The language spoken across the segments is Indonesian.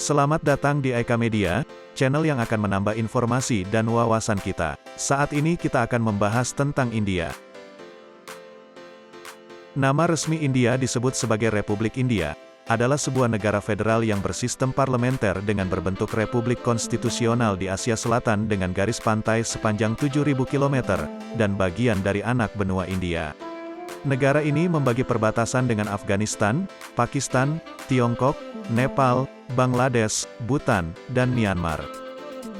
Selamat datang di Eka Media, channel yang akan menambah informasi dan wawasan kita. Saat ini kita akan membahas tentang India. Nama resmi India disebut sebagai Republik India, adalah sebuah negara federal yang bersistem parlementer dengan berbentuk republik konstitusional di Asia Selatan dengan garis pantai sepanjang 7.000 km, dan bagian dari anak benua India. Negara ini membagi perbatasan dengan Afghanistan, Pakistan, Tiongkok, Nepal, Bangladesh, Bhutan, dan Myanmar.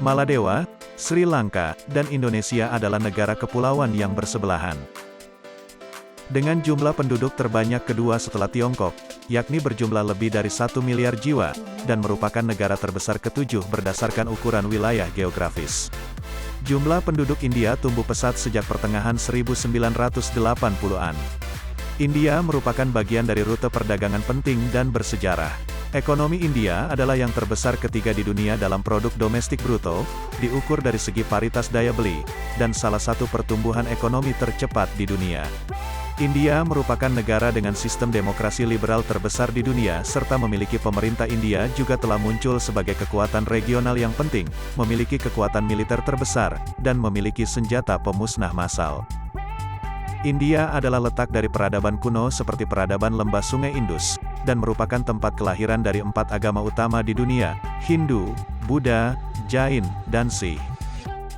Maladewa, Sri Lanka, dan Indonesia adalah negara kepulauan yang bersebelahan. Dengan jumlah penduduk terbanyak kedua setelah Tiongkok, yakni berjumlah lebih dari 1 miliar jiwa, dan merupakan negara terbesar ketujuh berdasarkan ukuran wilayah geografis. Jumlah penduduk India tumbuh pesat sejak pertengahan 1980-an. India merupakan bagian dari rute perdagangan penting dan bersejarah. Ekonomi India adalah yang terbesar ketiga di dunia dalam produk domestik bruto, diukur dari segi paritas daya beli, dan salah satu pertumbuhan ekonomi tercepat di dunia. India merupakan negara dengan sistem demokrasi liberal terbesar di dunia serta memiliki pemerintah. India juga telah muncul sebagai kekuatan regional yang penting, memiliki kekuatan militer terbesar, dan memiliki senjata pemusnah massal. India adalah letak dari peradaban kuno seperti peradaban lembah Sungai Indus, dan merupakan tempat kelahiran dari 4 agama utama di dunia, Hindu, Buddha, Jain, dan Sikh.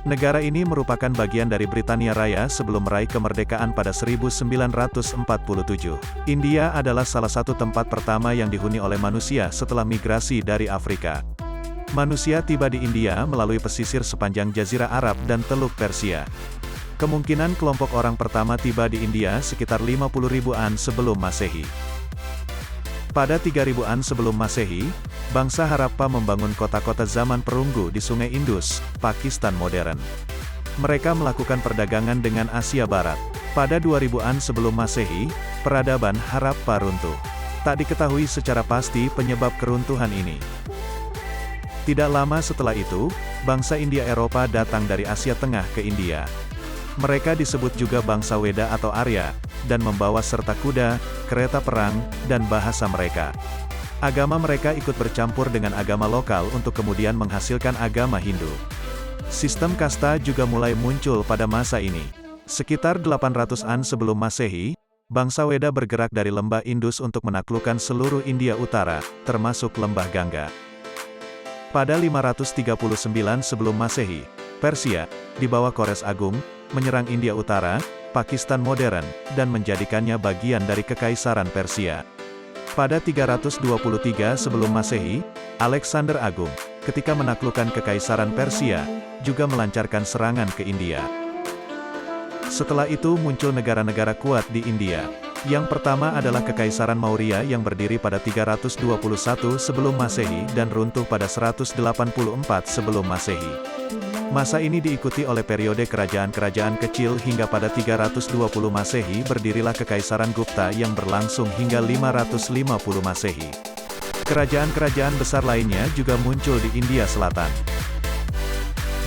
Negara ini merupakan bagian dari Britania Raya sebelum meraih kemerdekaan pada 1947. India adalah salah satu tempat pertama yang dihuni oleh manusia setelah migrasi dari Afrika. Manusia tiba di India melalui pesisir sepanjang Jazirah Arab dan Teluk Persia. Kemungkinan kelompok orang pertama tiba di India sekitar 50 ribuan sebelum Masehi. Pada 3000-an sebelum Masehi, bangsa Harappa membangun kota-kota zaman perunggu di Sungai Indus, Pakistan modern. Mereka melakukan perdagangan dengan Asia Barat. Pada 2000-an sebelum Masehi, peradaban Harappa runtuh. Tak diketahui secara pasti penyebab keruntuhan ini. Tidak lama setelah itu, bangsa India Eropa datang dari Asia Tengah ke India. Mereka disebut juga bangsa Weda atau Arya, dan membawa serta kuda, kereta perang, dan bahasa mereka. Agama mereka ikut bercampur dengan agama lokal untuk kemudian menghasilkan agama Hindu. Sistem kasta juga mulai muncul pada masa ini. Sekitar 800-an sebelum Masehi, bangsa Weda bergerak dari lembah Indus untuk menaklukkan seluruh India Utara, termasuk lembah Gangga. Pada 539 sebelum Masehi, Persia, di bawah Kores Agung, menyerang India Utara, Pakistan modern, dan menjadikannya bagian dari Kekaisaran Persia. Pada 323 sebelum Masehi, Alexander Agung, ketika menaklukkan Kekaisaran Persia, juga melancarkan serangan ke India. Setelah itu muncul negara-negara kuat di India. Yang pertama adalah Kekaisaran Maurya yang berdiri pada 321 sebelum Masehi dan runtuh pada 184 sebelum Masehi. Masa ini diikuti oleh periode kerajaan-kerajaan kecil hingga pada 320 Masehi berdirilah Kekaisaran Gupta yang berlangsung hingga 550 Masehi. Kerajaan-kerajaan besar lainnya juga muncul di India Selatan.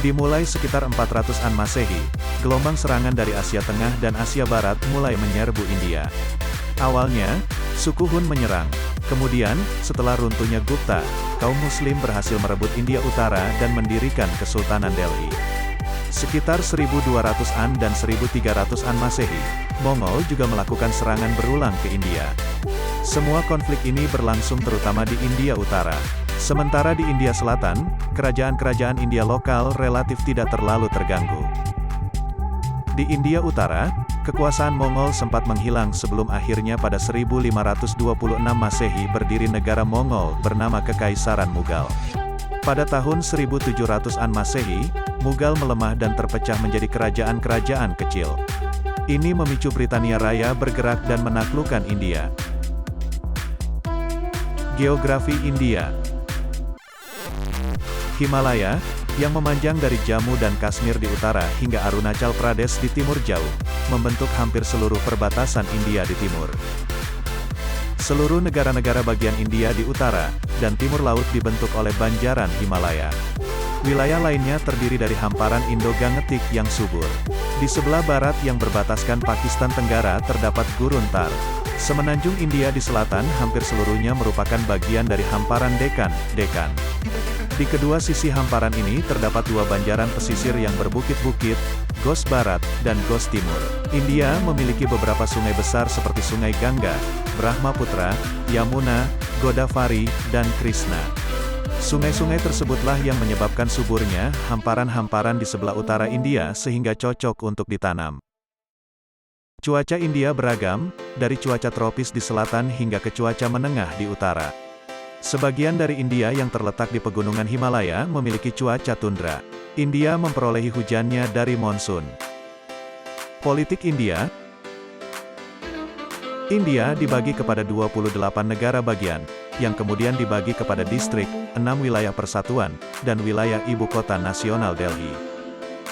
Dimulai sekitar 400-an Masehi, gelombang serangan dari Asia Tengah dan Asia Barat mulai menyerbu India. Awalnya, suku Hun menyerang. Kemudian, setelah runtuhnya Gupta, kaum Muslim berhasil merebut India Utara dan mendirikan Kesultanan Delhi. Sekitar 1200-an dan 1300-an Masehi, Mongol juga melakukan serangan berulang ke India. Semua konflik ini berlangsung terutama di India Utara. Sementara di India Selatan, kerajaan-kerajaan India lokal relatif tidak terlalu terganggu. Di India Utara, kekuasaan Mongol sempat menghilang sebelum akhirnya pada 1526 Masehi berdiri negara Mongol bernama Kekaisaran Mughal. Pada tahun 1700-an Masehi, Mughal melemah dan terpecah menjadi kerajaan-kerajaan kecil. Ini memicu Britania Raya bergerak dan menaklukkan India. Geografi India. Himalaya, yang memanjang dari Jammu dan Kashmir di utara hingga Arunachal Pradesh di timur jauh, membentuk hampir seluruh perbatasan India di timur. Seluruh negara-negara bagian India di utara dan timur laut dibentuk oleh banjaran Himalaya. Wilayah lainnya terdiri dari hamparan Indo-Gangetik yang subur. Di sebelah barat yang berbataskan Pakistan Tenggara terdapat Gurun Thar. Semenanjung India di selatan hampir seluruhnya merupakan bagian dari hamparan Deccan. Di kedua sisi hamparan ini terdapat dua banjaran pesisir yang berbukit-bukit, Gos Barat dan Gos Timur. India memiliki beberapa sungai besar seperti Sungai Gangga, Brahmaputra, Yamuna, Godavari, dan Krishna. Sungai-sungai tersebutlah yang menyebabkan suburnya hamparan-hamparan di sebelah utara India sehingga cocok untuk ditanam. Cuaca India beragam, dari cuaca tropis di selatan hingga ke cuaca menengah di utara. Sebagian dari India yang terletak di pegunungan Himalaya memiliki cuaca tundra. India memperolehi hujannya dari monsun. Politik India dibagi kepada 28 negara bagian, yang kemudian dibagi kepada distrik, 6 wilayah persatuan, dan wilayah ibu kota nasional Delhi.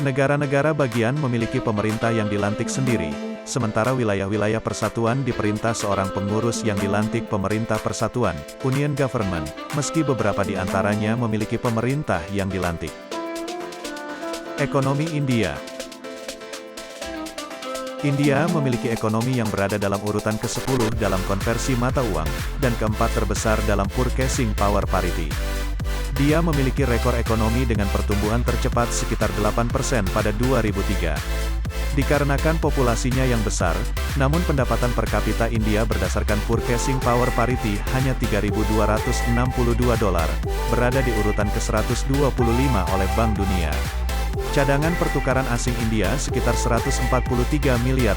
Negara-negara bagian memiliki pemerintah yang dilantik sendiri, sementara wilayah-wilayah persatuan diperintah seorang pengurus yang dilantik pemerintah persatuan, Union Government, meski beberapa di antaranya memiliki pemerintah yang dilantik. Ekonomi India memiliki ekonomi yang berada dalam urutan ke-10 dalam konversi mata uang, dan keempat terbesar dalam purchasing power parity. Dia memiliki rekor ekonomi dengan pertumbuhan tercepat sekitar 8% pada 2003. Dikarenakan populasinya yang besar, namun pendapatan per kapita India berdasarkan purchasing power parity hanya $3.262, berada di urutan ke-125 oleh Bank Dunia. Cadangan pertukaran asing India sekitar $143 miliar.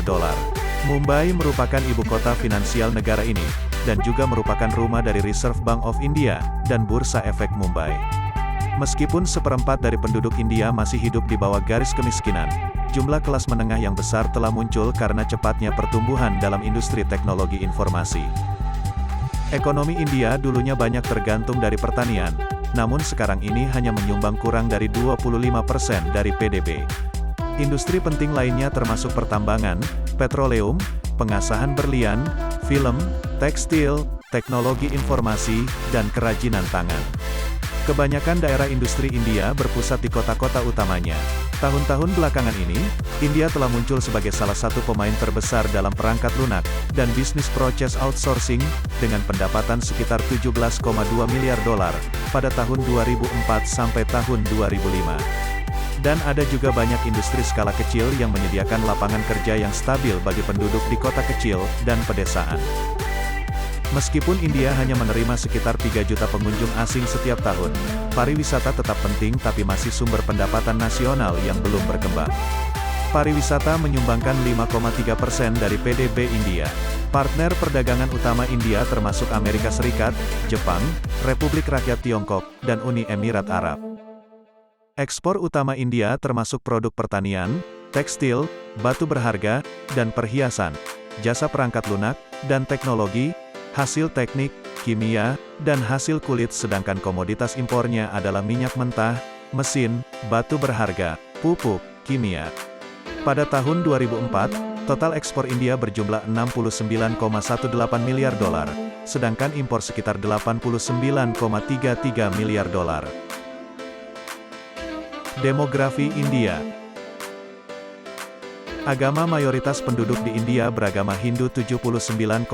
Mumbai merupakan ibu kota finansial negara ini, dan juga merupakan rumah dari Reserve Bank of India, dan Bursa Efek Mumbai. Meskipun seperempat dari penduduk India masih hidup di bawah garis kemiskinan, jumlah kelas menengah yang besar telah muncul karena cepatnya pertumbuhan dalam industri teknologi informasi. Ekonomi India dulunya banyak tergantung dari pertanian, namun sekarang ini hanya menyumbang kurang dari 25% dari PDB. Industri penting lainnya termasuk pertambangan, petroleum, pengasahan berlian, film, tekstil, teknologi informasi, dan kerajinan tangan. Kebanyakan daerah industri India berpusat di kota-kota utamanya. Tahun-tahun belakangan ini, India telah muncul sebagai salah satu pemain terbesar dalam perangkat lunak dan bisnis proses outsourcing, dengan pendapatan sekitar $17,2 miliar pada tahun 2004 sampai tahun 2005. Dan ada juga banyak industri skala kecil yang menyediakan lapangan kerja yang stabil bagi penduduk di kota kecil dan pedesaan. Meskipun India hanya menerima sekitar 3 juta pengunjung asing setiap tahun, pariwisata tetap penting tapi masih sumber pendapatan nasional yang belum berkembang. Pariwisata menyumbangkan 5,3% dari PDB India. Partner perdagangan utama India termasuk Amerika Serikat, Jepang, Republik Rakyat Tiongkok, dan Uni Emirat Arab. Ekspor utama India termasuk produk pertanian, tekstil, batu berharga, dan perhiasan, jasa perangkat lunak, dan teknologi, hasil teknik, kimia, dan hasil kulit, sedangkan komoditas impornya adalah minyak mentah, mesin, batu berharga, pupuk, kimia. Pada tahun 2004, total ekspor India berjumlah $69,18 miliar, sedangkan impor sekitar $89,33 miliar. Demografi India. Agama mayoritas penduduk di India beragama Hindu 79,8%,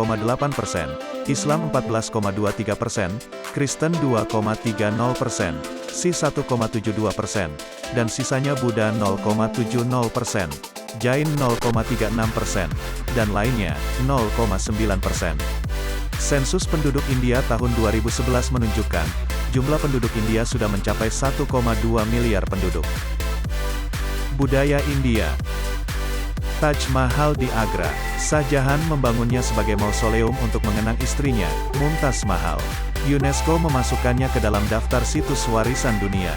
Islam 14,23%, Kristen 2,30%, Sikh 1,72%, dan sisanya Buddha 0,70%, Jain 0,36%, dan lainnya 0,9%. Sensus penduduk India tahun 2011 menunjukkan, jumlah penduduk India sudah mencapai 1,2 miliar penduduk. Budaya India. Taj Mahal di Agra. Shah Jahan membangunnya sebagai mausoleum untuk mengenang istrinya, Mumtaz Mahal. UNESCO memasukkannya ke dalam daftar situs warisan dunia.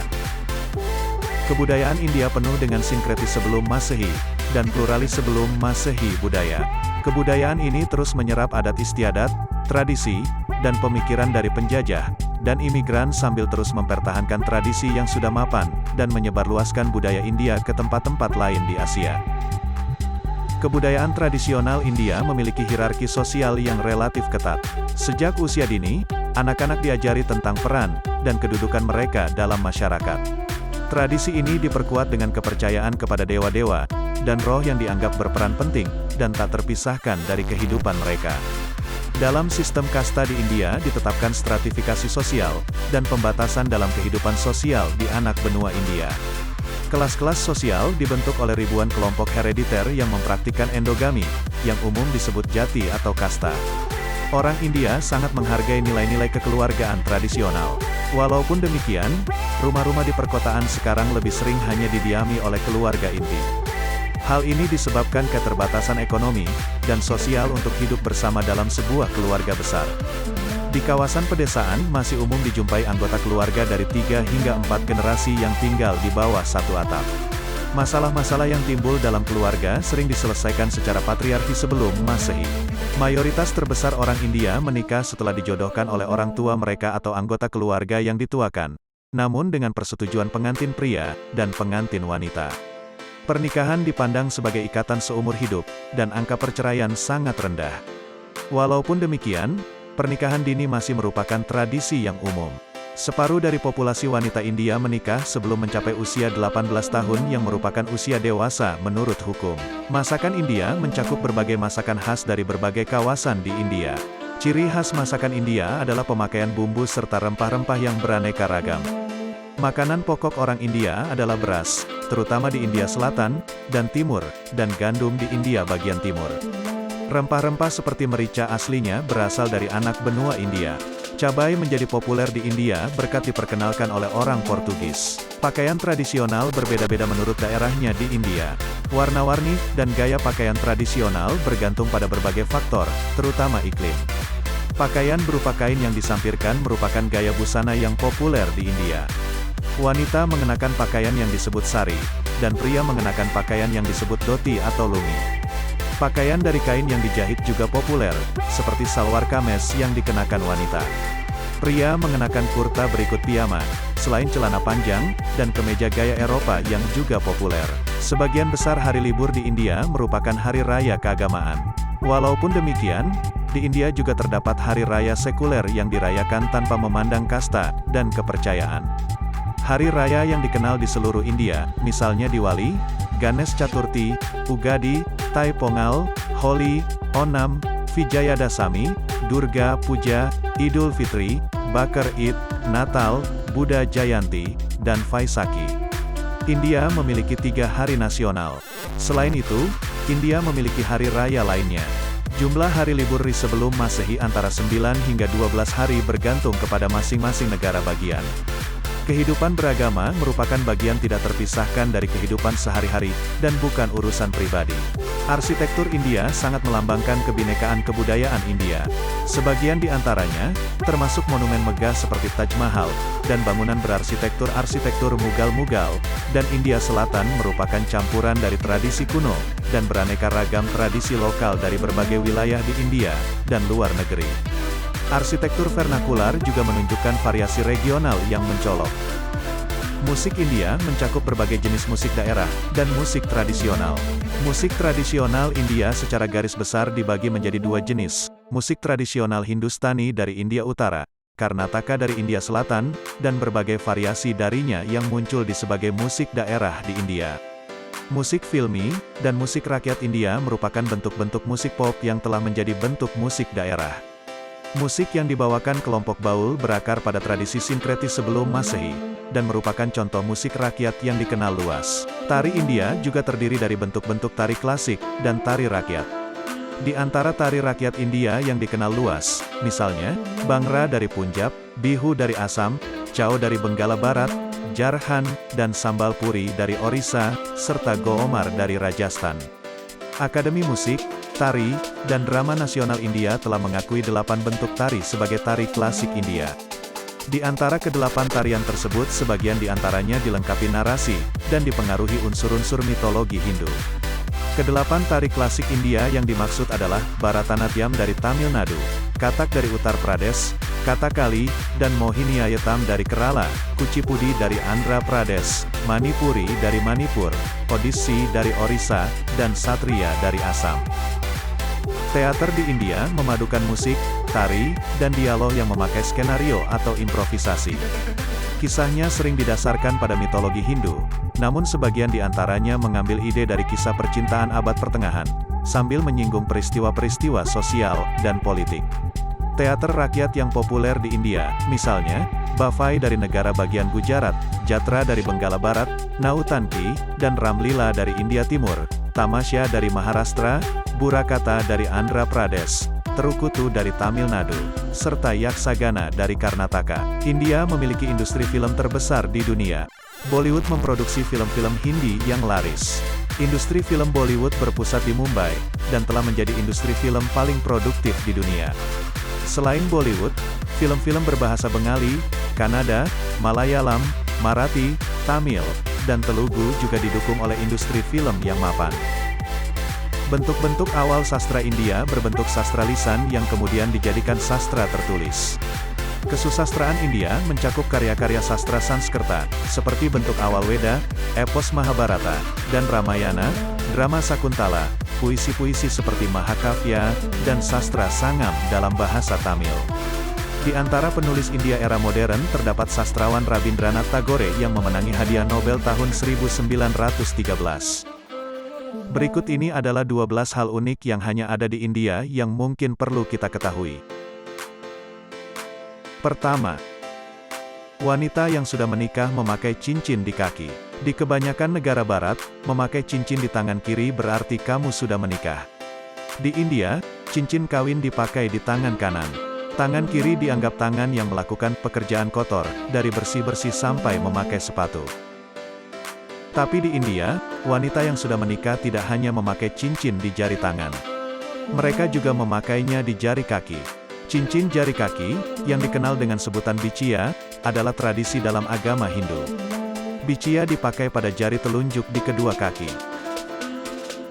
Kebudayaan India penuh dengan sinkretis sebelum Masehi, dan pluralis sebelum Masehi budaya. Kebudayaan ini terus menyerap adat istiadat, tradisi, dan pemikiran dari penjajah, dan imigran sambil terus mempertahankan tradisi yang sudah mapan, dan menyebarluaskan budaya India ke tempat-tempat lain di Asia. Kebudayaan tradisional India memiliki hierarki sosial yang relatif ketat. Sejak usia dini, anak-anak diajari tentang peran dan kedudukan mereka dalam masyarakat. Tradisi ini diperkuat dengan kepercayaan kepada dewa-dewa dan roh yang dianggap berperan penting dan tak terpisahkan dari kehidupan mereka. Dalam sistem kasta di India ditetapkan stratifikasi sosial, dan pembatasan dalam kehidupan sosial di anak benua India. Kelas-kelas sosial dibentuk oleh ribuan kelompok herediter yang mempraktikkan endogami, yang umum disebut jati atau kasta. Orang India sangat menghargai nilai-nilai kekeluargaan tradisional. Walaupun demikian, rumah-rumah di perkotaan sekarang lebih sering hanya didiami oleh keluarga inti. Hal ini disebabkan keterbatasan ekonomi dan sosial untuk hidup bersama dalam sebuah keluarga besar. Di kawasan pedesaan masih umum dijumpai anggota keluarga dari 3 hingga 4 generasi yang tinggal di bawah satu atap. Masalah-masalah yang timbul dalam keluarga sering diselesaikan secara patriarki sebelum Masehi. Mayoritas terbesar orang India menikah setelah dijodohkan oleh orang tua mereka atau anggota keluarga yang dituakan, namun dengan persetujuan pengantin pria dan pengantin wanita. Pernikahan dipandang sebagai ikatan seumur hidup, dan angka perceraian sangat rendah. Walaupun demikian, pernikahan dini masih merupakan tradisi yang umum. Separuh dari populasi wanita India menikah sebelum mencapai usia 18 tahun yang merupakan usia dewasa menurut hukum. Masakan India mencakup berbagai masakan khas dari berbagai kawasan di India. Ciri khas masakan India adalah pemakaian bumbu serta rempah-rempah yang beraneka ragam. Makanan pokok orang India adalah beras, terutama di India Selatan dan Timur, dan gandum di India bagian timur. Rempah-rempah seperti merica aslinya berasal dari anak benua India. Cabai menjadi populer di India berkat diperkenalkan oleh orang Portugis. Pakaian tradisional berbeda-beda menurut daerahnya di India. Warna-warni dan gaya pakaian tradisional bergantung pada berbagai faktor, terutama iklim. Pakaian berupa kain yang disampirkan merupakan gaya busana yang populer di India. Wanita mengenakan pakaian yang disebut sari, dan pria mengenakan pakaian yang disebut dhoti atau lungi. Pakaian dari kain yang dijahit juga populer, seperti salwar kameez yang dikenakan wanita. Pria mengenakan kurta berikut piyama, selain celana panjang, dan kemeja gaya Eropa yang juga populer. Sebagian besar hari libur di India merupakan hari raya keagamaan. Walaupun demikian, di India juga terdapat hari raya sekuler yang dirayakan tanpa memandang kasta dan kepercayaan. Hari raya yang dikenal di seluruh India, misalnya Diwali, Ganesh Chaturthi, Ugadi, Thai Pongal, Holi, Onam, Vijayadasami, Durga Puja, Idul Fitri, Bakar Id, Natal, Buddha Jayanti, dan Vaisakhi. India memiliki 3 hari nasional. Selain itu, India memiliki hari raya lainnya. Jumlah hari libur sebelum Masehi antara 9 hingga 12 hari bergantung kepada masing-masing negara bagian. Kehidupan beragama merupakan bagian tidak terpisahkan dari kehidupan sehari-hari, dan bukan urusan pribadi. Arsitektur India sangat melambangkan kebinekaan kebudayaan India. Sebagian di antaranya, termasuk monumen megah seperti Taj Mahal, dan bangunan berarsitektur Mughal, dan India Selatan merupakan campuran dari tradisi kuno, dan beraneka ragam tradisi lokal dari berbagai wilayah di India, dan luar negeri. Arsitektur vernakular juga menunjukkan variasi regional yang mencolok. Musik India mencakup berbagai jenis musik daerah, dan musik tradisional. Musik tradisional India secara garis besar dibagi menjadi 2 jenis, musik tradisional Hindustani dari India Utara, Karnataka dari India Selatan, dan berbagai variasi darinya yang muncul di sebagai musik daerah di India. Musik filmi, dan musik rakyat India merupakan bentuk-bentuk musik pop yang telah menjadi bentuk musik daerah. Musik yang dibawakan kelompok Baul berakar pada tradisi sinkretis sebelum Masehi, dan merupakan contoh musik rakyat yang dikenal luas. Tari India juga terdiri dari bentuk-bentuk tari klasik, dan tari rakyat. Di antara tari rakyat India yang dikenal luas, misalnya, Bhangra dari Punjab, Bihu dari Assam, Chau dari Benggala Barat, Jharkhand, dan Sambal Puri dari Orissa, serta Goomar dari Rajasthan. Akademi Musik, Tari, dan Drama Nasional India telah mengakui 8 bentuk tari sebagai tari klasik India. Di antara ke-8 tarian tersebut sebagian di antaranya dilengkapi narasi, dan dipengaruhi unsur-unsur mitologi Hindu. Ke-8 tari klasik India yang dimaksud adalah Bharatanatyam dari Tamil Nadu, Kathak dari Uttar Pradesh, Kathakali, dan Mohiniyattam dari Kerala, Kuchipudi dari Andhra Pradesh, Manipuri dari Manipur, Odissi dari Orissa, dan Satriya dari Assam. Teater di India memadukan musik, tari, dan dialog yang memakai skenario atau improvisasi. Kisahnya sering didasarkan pada mitologi Hindu, namun sebagian di antaranya mengambil ide dari kisah percintaan abad pertengahan, sambil menyinggung peristiwa-peristiwa sosial dan politik. Teater rakyat yang populer di India, misalnya, Bhavai dari negara bagian Gujarat, Jatra dari Benggala Barat, Nautanki, dan Ramlila dari India Timur, Tamasya dari Maharashtra, Burakata dari Andhra Pradesh, Terukutu dari Tamil Nadu, serta Yaksagana dari Karnataka. India memiliki industri film terbesar di dunia. Bollywood memproduksi film-film Hindi yang laris. Industri film Bollywood berpusat di Mumbai, dan telah menjadi industri film paling produktif di dunia. Selain Bollywood, film-film berbahasa Bengali, Kannada, Malayalam, Marathi, Tamil, dan Telugu juga didukung oleh industri film yang mapan. Bentuk-bentuk awal sastra India berbentuk sastra lisan yang kemudian dijadikan sastra tertulis. Kesusastraan India mencakup karya-karya sastra Sanskerta, seperti bentuk awal Weda, epos Mahabharata, dan Ramayana, drama Sakuntala, puisi-puisi seperti Mahakavya, dan sastra Sangam dalam bahasa Tamil. Di antara penulis India era modern terdapat sastrawan Rabindranath Tagore yang memenangi hadiah Nobel tahun 1913. Berikut ini adalah 12 hal unik yang hanya ada di India yang mungkin perlu kita ketahui. Pertama, wanita yang sudah menikah memakai cincin di kaki. Di kebanyakan negara barat, memakai cincin di tangan kiri berarti kamu sudah menikah. Di India, cincin kawin dipakai di tangan kanan. Tangan kiri dianggap tangan yang melakukan pekerjaan kotor, dari bersih-bersih sampai memakai sepatu. Tapi di India, wanita yang sudah menikah tidak hanya memakai cincin di jari tangan. Mereka juga memakainya di jari kaki. Cincin jari kaki, yang dikenal dengan sebutan bichia, adalah tradisi dalam agama Hindu. Bichia dipakai pada jari telunjuk di kedua kaki.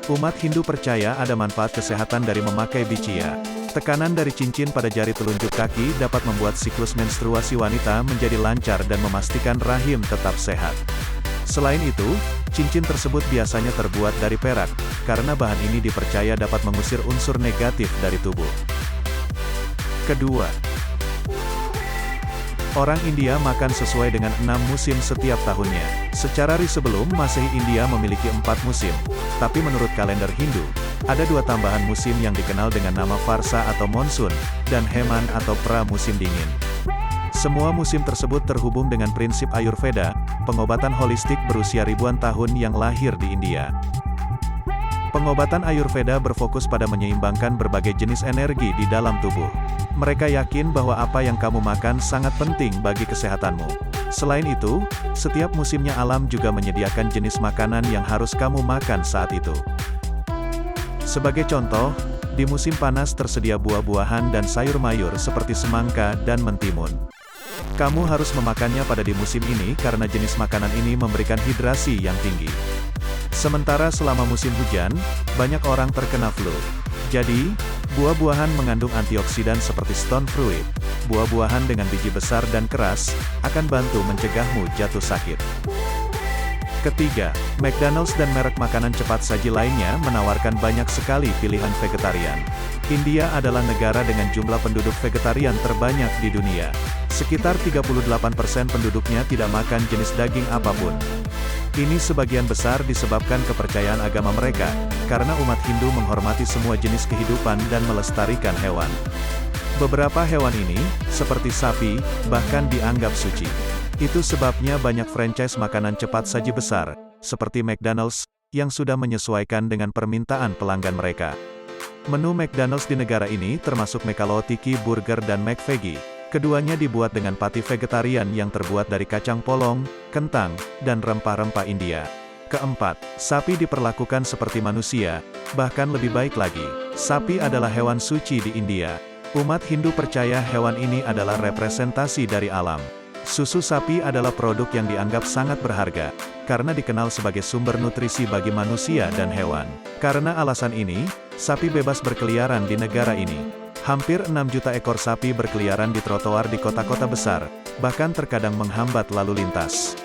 Umat Hindu percaya ada manfaat kesehatan dari memakai bichia. Tekanan dari cincin pada jari telunjuk kaki dapat membuat siklus menstruasi wanita menjadi lancar dan memastikan rahim tetap sehat. Selain itu, cincin tersebut biasanya terbuat dari perak, karena bahan ini dipercaya dapat mengusir unsur negatif dari tubuh. Kedua, orang India makan sesuai dengan 6 musim setiap tahunnya. Secara sebelum Masehi India memiliki 4 musim, tapi menurut kalender Hindu, ada 2 tambahan musim yang dikenal dengan nama Varsa atau monsun, dan Heman atau pra musim dingin. Semua musim tersebut terhubung dengan prinsip Ayurveda, pengobatan holistik berusia ribuan tahun yang lahir di India. Pengobatan Ayurveda berfokus pada menyeimbangkan berbagai jenis energi di dalam tubuh. Mereka yakin bahwa apa yang kamu makan sangat penting bagi kesehatanmu. Selain itu, setiap musimnya alam juga menyediakan jenis makanan yang harus kamu makan saat itu. Sebagai contoh, di musim panas tersedia buah-buahan dan sayur mayur seperti semangka dan mentimun. Kamu harus memakannya pada di musim ini karena jenis makanan ini memberikan hidrasi yang tinggi. Sementara selama musim hujan, banyak orang terkena flu. Jadi, buah-buahan mengandung antioksidan seperti stone fruit, buah-buahan dengan biji besar dan keras, akan bantu mencegahmu jatuh sakit. Ketiga, McDonald's dan merek makanan cepat saji lainnya menawarkan banyak sekali pilihan vegetarian. India adalah negara dengan jumlah penduduk vegetarian terbanyak di dunia. Sekitar 38% penduduknya tidak makan jenis daging apapun. Ini sebagian besar disebabkan kepercayaan agama mereka, karena umat Hindu menghormati semua jenis kehidupan dan melestarikan hewan. Beberapa hewan ini, seperti sapi, bahkan dianggap suci. Itu sebabnya banyak franchise makanan cepat saji besar, seperti McDonald's, yang sudah menyesuaikan dengan permintaan pelanggan mereka. Menu McDonald's di negara ini termasuk McAloo-Tikki Burger dan McVeggie. Keduanya dibuat dengan patty vegetarian yang terbuat dari kacang polong, kentang, dan rempah-rempah India. Keempat, sapi diperlakukan seperti manusia, bahkan lebih baik lagi. Sapi adalah hewan suci di India. Umat Hindu percaya hewan ini adalah representasi dari alam. Susu sapi adalah produk yang dianggap sangat berharga, karena dikenal sebagai sumber nutrisi bagi manusia dan hewan. Karena alasan ini, sapi bebas berkeliaran di negara ini. Hampir 6 juta ekor sapi berkeliaran di trotoar di kota-kota besar, bahkan terkadang menghambat lalu lintas.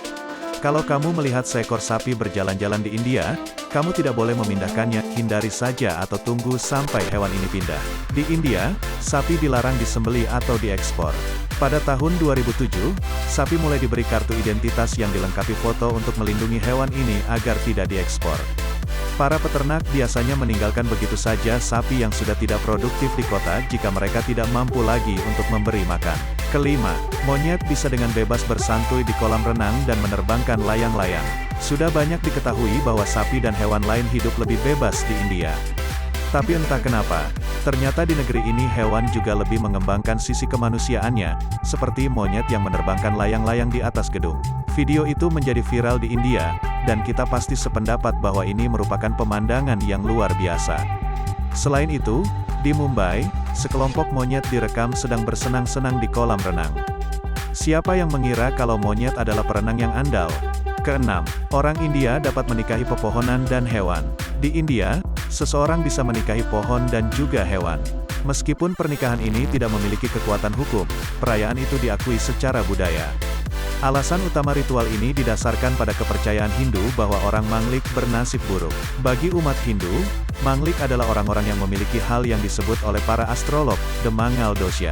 Kalau kamu melihat seekor sapi berjalan-jalan di India, kamu tidak boleh memindahkannya, hindari saja atau tunggu sampai hewan ini pindah. Di India, sapi dilarang disembelih atau diekspor. Pada tahun 2007, sapi mulai diberi kartu identitas yang dilengkapi foto untuk melindungi hewan ini agar tidak diekspor. Para peternak biasanya meninggalkan begitu saja sapi yang sudah tidak produktif di kota jika mereka tidak mampu lagi untuk memberi makan. Kelima, monyet bisa dengan bebas bersantui di kolam renang dan menerbangkan layang-layang. Sudah banyak diketahui bahwa sapi dan hewan lain hidup lebih bebas di India. Tapi entah kenapa, ternyata di negeri ini hewan juga lebih mengembangkan sisi kemanusiaannya, seperti monyet yang menerbangkan layang-layang di atas gedung. Video itu menjadi viral di India, dan kita pasti sependapat bahwa ini merupakan pemandangan yang luar biasa. Selain itu, di Mumbai, sekelompok monyet direkam sedang bersenang-senang di kolam renang. Siapa yang mengira kalau monyet adalah perenang yang andal? Keenam, orang India dapat menikahi pepohonan dan hewan. Di India, seseorang bisa menikahi pohon dan juga hewan. Meskipun pernikahan ini tidak memiliki kekuatan hukum, perayaan itu diakui secara budaya. Alasan utama ritual ini didasarkan pada kepercayaan Hindu bahwa orang Manglik bernasib buruk. Bagi umat Hindu, Manglik adalah orang-orang yang memiliki hal yang disebut oleh para astrolog, the Mangal Dosha.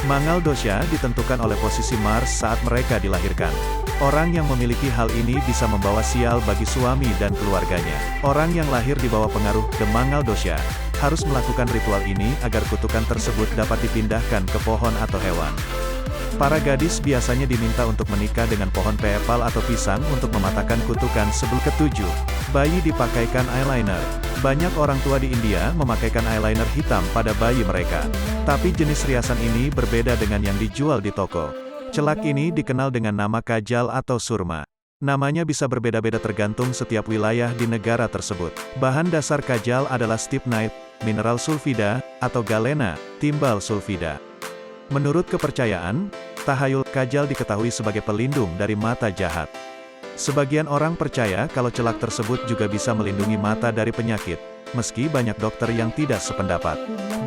Mangal Dosha ditentukan oleh posisi Mars saat mereka dilahirkan. Orang yang memiliki hal ini bisa membawa sial bagi suami dan keluarganya. Orang yang lahir di bawah pengaruh the Mangal Dosha harus melakukan ritual ini agar kutukan tersebut dapat dipindahkan ke pohon atau hewan. Para gadis biasanya diminta untuk menikah dengan pohon peepal atau pisang untuk mematahkan kutukan sebelum ketujuh. Bayi dipakaikan eyeliner. Banyak orang tua di India memakaikan eyeliner hitam pada bayi mereka. Tapi jenis riasan ini berbeda dengan yang dijual di toko. Celak ini dikenal dengan nama kajal atau surma. Namanya bisa berbeda-beda tergantung setiap wilayah di negara tersebut. Bahan dasar kajal adalah stibnite, mineral sulfida, atau galena, timbal sulfida. Menurut kepercayaan, tahayul kajal diketahui sebagai pelindung dari mata jahat. Sebagian orang percaya kalau celak tersebut juga bisa melindungi mata dari penyakit, meski banyak dokter yang tidak sependapat.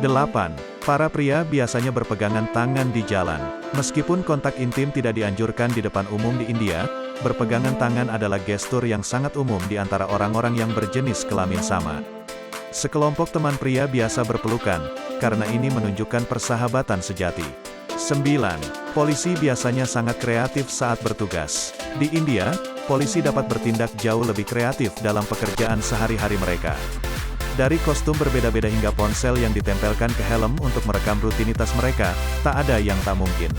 8. Para pria biasanya berpegangan tangan di jalan. Meskipun kontak intim tidak dianjurkan di depan umum di India, berpegangan tangan adalah gestur yang sangat umum di antara orang-orang yang berjenis kelamin sama. Sekelompok teman pria biasa berpelukan, karena ini menunjukkan persahabatan sejati. 9. Polisi biasanya sangat kreatif saat bertugas. Di India, polisi dapat bertindak jauh lebih kreatif dalam pekerjaan sehari-hari mereka. Dari kostum berbeda-beda hingga ponsel yang ditempelkan ke helm untuk merekam rutinitas mereka, tak ada yang tak mungkin.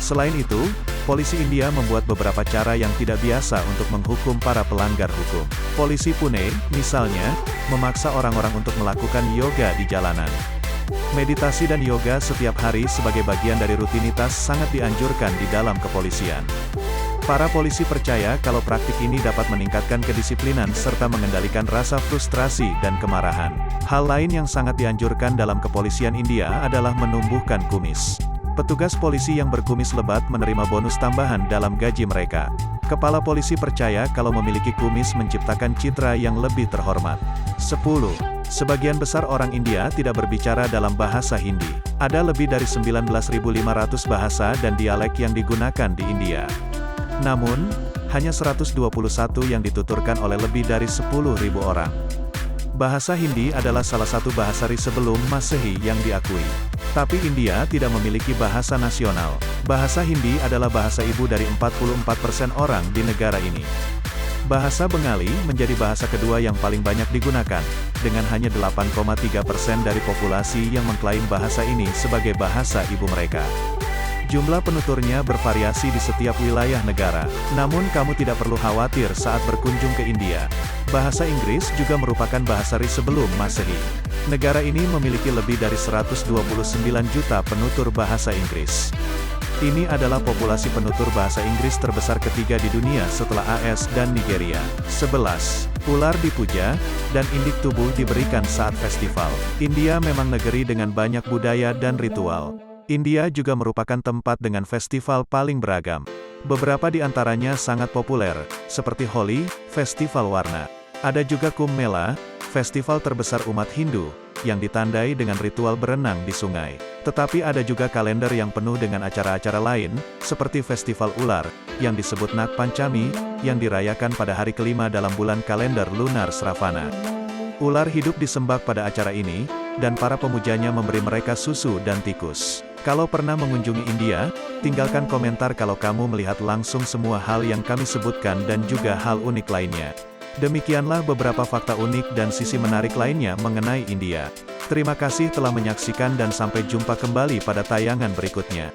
Selain itu, polisi India membuat beberapa cara yang tidak biasa untuk menghukum para pelanggar hukum. Polisi Pune, misalnya, memaksa orang-orang untuk melakukan yoga di jalanan. Meditasi dan yoga setiap hari sebagai bagian dari rutinitas sangat dianjurkan di dalam kepolisian. Para polisi percaya kalau praktik ini dapat meningkatkan kedisiplinan serta mengendalikan rasa frustrasi dan kemarahan. Hal lain yang sangat dianjurkan dalam kepolisian India adalah menumbuhkan kumis. Petugas polisi yang berkumis lebat menerima bonus tambahan dalam gaji mereka. Kepala polisi percaya kalau memiliki kumis menciptakan citra yang lebih terhormat. 10. Sebagian besar orang India tidak berbicara dalam bahasa Hindi. Ada lebih dari 19.500 bahasa dan dialek yang digunakan di India. Namun, hanya 121 yang dituturkan oleh lebih dari 10.000 orang. Bahasa Hindi adalah salah satu bahasa sebelum Masehi yang diakui. Tapi India tidak memiliki bahasa nasional. Bahasa Hindi adalah bahasa ibu dari 44% orang di negara ini. Bahasa Bengali menjadi bahasa kedua yang paling banyak digunakan, dengan hanya 8,3% dari populasi yang mengklaim bahasa ini sebagai bahasa ibu mereka. Jumlah penuturnya bervariasi di setiap wilayah negara, namun kamu tidak perlu khawatir saat berkunjung ke India. Bahasa Inggris juga merupakan bahasa sebelum Masehi. Negara ini memiliki lebih dari 129 juta penutur bahasa Inggris. Ini adalah populasi penutur bahasa Inggris terbesar ketiga di dunia setelah AS dan Nigeria. 11. Ular dipuja, dan indik tubuh diberikan saat festival. India memang negeri dengan banyak budaya dan ritual. India juga merupakan tempat dengan festival paling beragam. Beberapa di antaranya sangat populer, seperti Holi, festival warna. Ada juga Kumbh Mela, festival terbesar umat Hindu, yang ditandai dengan ritual berenang di sungai. Tetapi ada juga kalender yang penuh dengan acara-acara lain, seperti festival ular, yang disebut Nag Panchami, yang dirayakan pada hari kelima dalam bulan kalender lunar Sravana. Ular hidup disembah pada acara ini, dan para pemujanya memberi mereka susu dan tikus. Kalau pernah mengunjungi India, tinggalkan komentar kalau kamu melihat langsung semua hal yang kami sebutkan dan juga hal unik lainnya. Demikianlah beberapa fakta unik dan sisi menarik lainnya mengenai India. Terima kasih telah menyaksikan dan sampai jumpa kembali pada tayangan berikutnya.